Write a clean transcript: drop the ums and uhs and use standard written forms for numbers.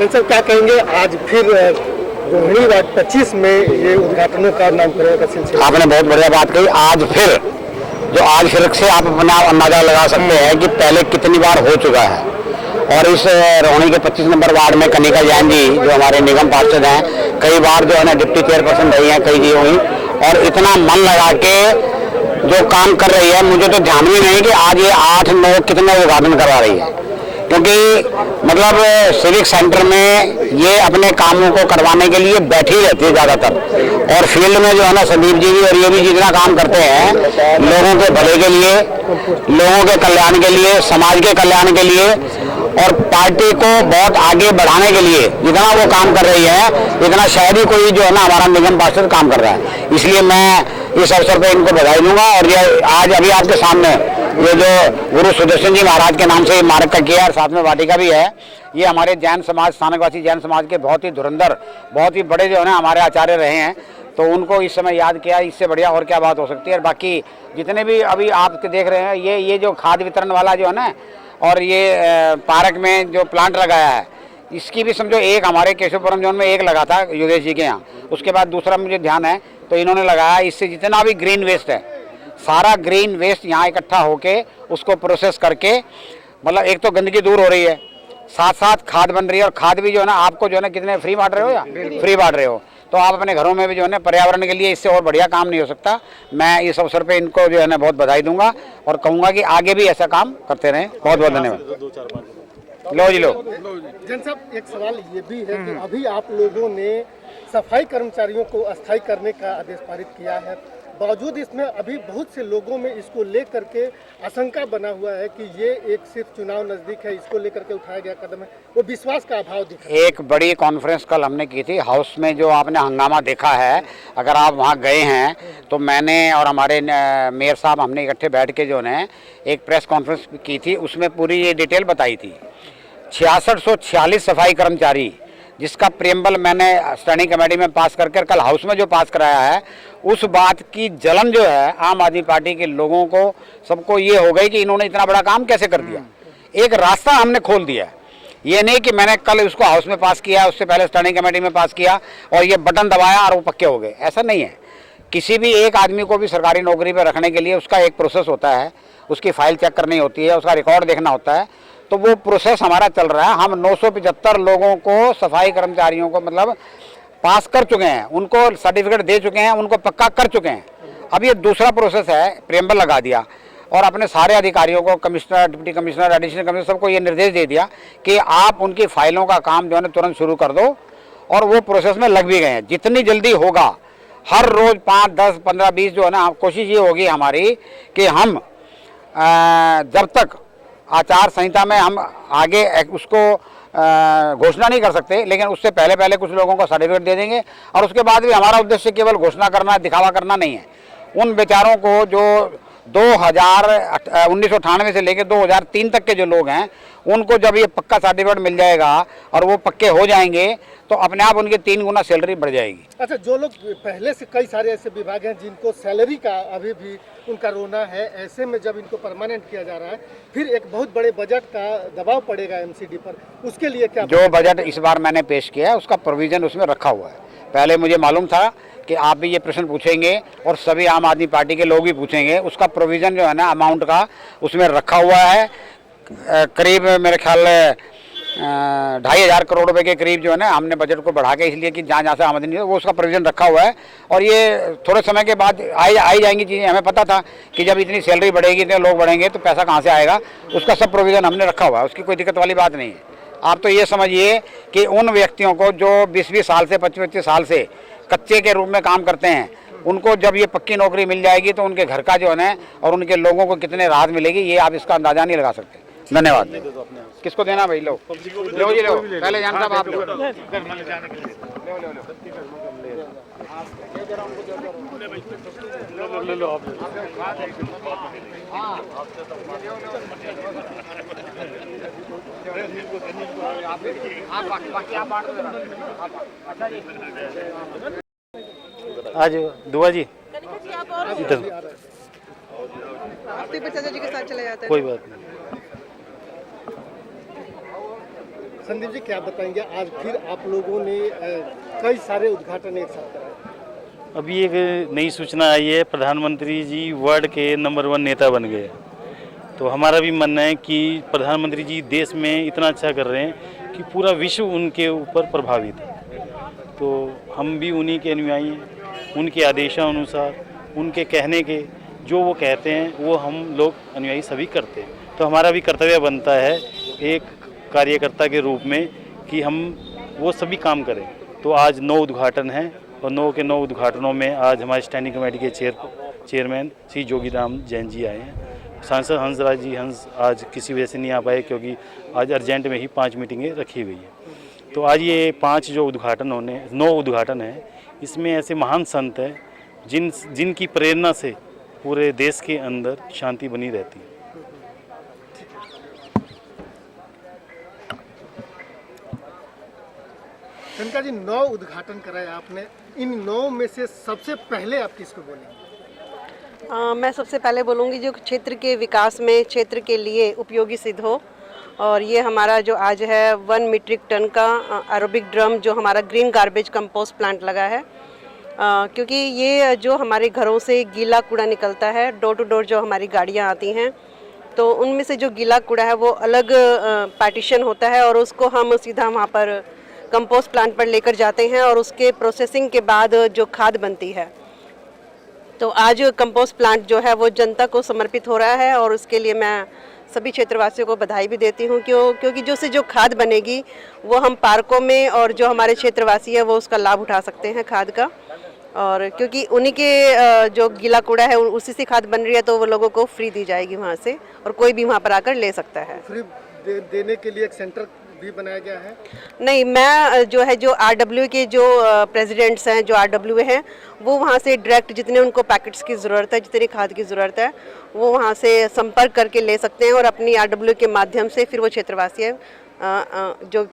Sir क्या कहेंगे, आज फिर रोहिणी वार्ड 25 में ये उद्घाटनों का नामकरण का सिलसिला? आपने बहुत बढ़िया बात कही। आज फिर से आप अपना अंदाजा लगा सकते हैं कि पहले कितनी बार हो चुका है। और इस रोहिणी के 25 नंबर वार्ड में कनिका जैन जी जो हमारे निगम पार्षद हैं, कई बार जो है ना डिप्टी चेयरपर्सन रही हैं, कई जी हुई, और इतना मन लगा के जो काम कर रही है, मुझे तो ध्यान भी नहीं कि आज ये 8-9 कितने उद्घाटन करवा रही है। क्योंकि मतलब सिविक सेंटर में ये अपने कामों को करवाने के लिए बैठी रहती है ज़्यादातर, और फील्ड में जो है ना संदीप जी भी और ये भी जितना काम करते हैं लोगों के भले के लिए, लोगों के कल्याण के लिए, समाज के कल्याण के लिए और पार्टी को बहुत आगे बढ़ाने के लिए जितना वो काम कर रही है, इतना शायद ही कोई जो है ना हमारा निगम पार्षद काम कर रहा है। इसलिए मैं इस अवसर पर इनको बधाई दूंगा। और ये आज अभी आपके सामने ये जो गुरु सुदर्शन जी महाराज के नाम से मार्ग का किया और साथ में वाटिका भी है, ये हमारे जैन समाज, स्थानकवासी जैन समाज के बहुत ही धुरंधर, बहुत ही बड़े जो है ना हमारे आचार्य रहे हैं, तो उनको इस समय याद किया। इससे बढ़िया और क्या बात हो सकती है। और बाकी जितने भी अभी आप देख रहे हैं, ये जो खाद वितरण वाला जो है ना, और ये पार्क में जो प्लांट लगाया है, इसकी भी समझो एक हमारे केशवपुरम जोन में एक लगा था योगेश जी के यहाँ, उसके बाद दूसरा मुझे ध्यान है तो इन्होंने लगाया। इससे जितना भी ग्रीन वेस्ट है, सारा ग्रीन वेस्ट यहाँ इकट्ठा होके उसको प्रोसेस करके, मतलब एक तो गंदगी दूर हो रही है, साथ साथ खाद बन रही है। और खाद भी जो है ना आपको जो है ना कितने फ्री बांट रहे हो या फ्री बांट रहे हो, तो आप अपने घरों में भी जो है ना पर्यावरण के लिए इससे और बढ़िया काम नहीं हो सकता। मैं इस अवसर पे इनको जो है ना बहुत बधाई दूंगा और कहूँगा कि आगे भी ऐसा काम करते रहें। बहुत बहुत धन्यवाद। लो जी लो। जैन साहब, एक सवाल ये भी है कि अभी आप लोगों ने सफाई कर्मचारियों को अस्थायी करने का आदेश पारित किया है, बावजूद इसमें अभी बहुत से लोगों में इसको लेकर के आशंका बना हुआ है कि ये एक सिर्फ चुनाव नजदीक है, इसको लेकर के उठाया गया कदम है, वो विश्वास का अभाव दिख रहा है। एक बड़ी कॉन्फ्रेंस कल हमने की थी हाउस में, जो आपने हंगामा देखा है, अगर आप वहाँ गए हैं तो मैंने और हमारे मेयर साहब हमने इकट्ठे बैठ के जो है एक प्रेस कॉन्फ्रेंस की थी, उसमें पूरी ये डिटेल बताई थी। 6646 सफाई कर्मचारी, जिसका प्रेम्बल मैंने स्टैंडिंग कमेटी में पास करके कल हाउस में जो पास कराया है, उस बात की जलन जो है आम आदमी पार्टी के लोगों को, सबको ये हो गई कि इन्होंने इतना बड़ा काम कैसे कर दिया। एक रास्ता हमने खोल दिया। ये नहीं कि मैंने कल उसको हाउस में पास किया, उससे पहले स्टैंडिंग कमेटी में पास किया और ये बटन दबाया और वो पक्के हो गए, ऐसा नहीं है। किसी भी एक आदमी को भी सरकारी नौकरी पर रखने के लिए उसका एक प्रोसेस होता है, उसकी फाइल चेक करनी होती है, उसका रिकॉर्ड देखना होता है, तो वो प्रोसेस हमारा चल रहा है। हम 975 लोगों को, सफाई कर्मचारियों को मतलब पास कर चुके हैं, उनको सर्टिफिकेट दे चुके हैं, उनको पक्का कर चुके हैं। अब ये दूसरा प्रोसेस है, प्रेम्बल लगा दिया और अपने सारे अधिकारियों को, commissioner, deputy commissioner, additional commissioner, सबको ये निर्देश दे दिया कि आप उनकी फाइलों का काम जो है ना तुरंत शुरू कर दो। और वो प्रोसेस में लग भी गए हैं। जितनी जल्दी होगा, हर रोज़ 5, 10, 15, 20 जो है ना, कोशिश ये होगी हमारी कि हम जब तक आचार संहिता में हम आगे उसको घोषणा नहीं कर सकते, लेकिन उससे पहले कुछ लोगों को सर्टिफिकेट दे देंगे। और उसके बाद भी हमारा उद्देश्य केवल घोषणा करना, दिखावा करना नहीं है। उन बेचारों को जो 1998 से लेकर 2003 तक के जो लोग हैं, उनको जब ये पक्का सर्टिफिकेट मिल जाएगा और वो पक्के हो जाएंगे तो अपने आप उनकी 3 गुना सैलरी बढ़ जाएगी। अच्छा, जो लोग पहले से, कई सारे ऐसे विभाग हैं जिनको सैलरी का अभी भी उनका रोना है, ऐसे में जब इनको परमानेंट किया जा रहा है, फिर एक बहुत बड़े बजट का दबाव पड़ेगा एमसीडी पर, उसके लिए क्या? जो बजट इस बार मैंने पेश किया है उसका प्रोविजन उसमें रखा हुआ है। पहले मुझे मालूम था कि आप भी ये प्रश्न पूछेंगे और सभी आम आदमी पार्टी के लोग भी पूछेंगे। उसका प्रोविज़न जो है ना अमाउंट का उसमें रखा हुआ है। करीब मेरे ख्याल 2500 करोड़ रुपए के करीब जो है ना हमने बजट को बढ़ा के, इसलिए कि जहाँ से आमदनी है वो उसका प्रोविज़न रखा हुआ है। और ये थोड़े समय के बाद आई जाएंगी चीज़ें। हमें पता था कि जब इतनी सैलरी बढ़ेगी, इतने लोग बढ़ेंगे तो पैसा कहाँ से आएगा, उसका सब प्रोविज़न हमने रखा हुआ है, उसकी कोई दिक्कत वाली बात नहीं है। आप तो ये समझिए कि उन व्यक्तियों को जो 20-20 साल से, 25-25 साल से कच्चे के रूप में काम करते हैं, उनको जब ये पक्की नौकरी मिल जाएगी तो उनके घर का जो है और उनके लोगों को कितने राहत मिलेगी, ये आप इसका अंदाजा नहीं लगा सकते। धन्यवाद। किसको देना भाई? लो लो जी, लो। पहले जानता आप लो। आज दुआ जी इधर चाचा जी के साथ चले जाते हैं। कोई बात नहीं। संदीप जी क्या बताएंगे, आज फिर आप लोगों ने कई सारे उद्घाटन एक साथ कराए। अभी एक नई सूचना आई है, प्रधानमंत्री जी वर्ल्ड के नंबर 1 नेता बन गए। तो हमारा भी मानना है कि प्रधानमंत्री जी देश में इतना अच्छा कर रहे हैं कि पूरा विश्व उनके ऊपर प्रभावित है। तो हम भी उन्हीं के अनुयायी हैं, उनके आदेशानुसार, उनके कहने के जो वो कहते हैं वो हम लोग अनुयायी सभी करते हैं। तो हमारा भी कर्तव्य बनता है एक कार्यकर्ता के रूप में कि हम वो सभी काम करें। तो आज 9 उद्घाटन हैं और 9 के 9 उद्घाटनों में आज हमारे स्टैंडिंग कमेटी के चेयरमैन श्री जोगीराम जैन जी आए हैं। सांसद हंसराज जी आज किसी वजह से नहीं आ पाए क्योंकि आज अर्जेंट में ही 5 मीटिंगें रखी हुई हैं। तो आज ये 5 जो उद्घाटन 9 उद्घाटन हैं, इसमें ऐसे महान संत हैं जिनकी प्रेरणा से पूरे देश के अंदर शांति बनी रहती है। कनिका जी, 9 उद्घाटन कराए आपने, इन 9 में से सबसे पहले आप किसको बोलेंगे? मैं सबसे पहले बोलूँगी जो क्षेत्र के विकास में क्षेत्र के लिए उपयोगी सिद्ध हो। और ये हमारा जो आज है 1 मीट्रिक टन का एरोबिक ड्रम जो हमारा ग्रीन गार्बेज कंपोस्ट प्लांट लगा है, क्योंकि ये जो हमारे घरों से गीला कूड़ा निकलता है, डोर टू डोर जो हमारी गाड़ियाँ आती हैं, तो उनमें से जो गीला कूड़ा है वो अलग पार्टीशन होता है और उसको हम सीधा वहाँ पर कंपोस्ट प्लांट पर लेकर जाते हैं और उसके प्रोसेसिंग के बाद जो खाद बनती है। तो आज कंपोस्ट प्लांट जो है वो जनता को समर्पित हो रहा है और उसके लिए मैं सभी क्षेत्रवासियों को बधाई भी देती हूँ क्योंकि जो खाद बनेगी वो हम पार्कों में और जो हमारे क्षेत्रवासी है वो उसका लाभ उठा सकते हैं खाद का। और क्योंकि उन्हीं के जो गीला कूड़ा है उसी से खाद बन रही है, तो वो लोगों को फ्री दी जाएगी वहाँ से और कोई भी वहाँ पर आकर ले सकता है। फ्री देने के लिए एक सेंटर भी बनाया गया है? नहीं, मैं जो है जो RW के जो प्रेसिडेंट्स हैं, जो RW हैं, वो वहाँ से डायरेक्ट जितने उनको पैकेट्स की ज़रूरत है, जितनी खाद की ज़रूरत है, वो वहाँ से संपर्क करके ले सकते हैं और अपनी RW के माध्यम से फिर वो क्षेत्रवासी जो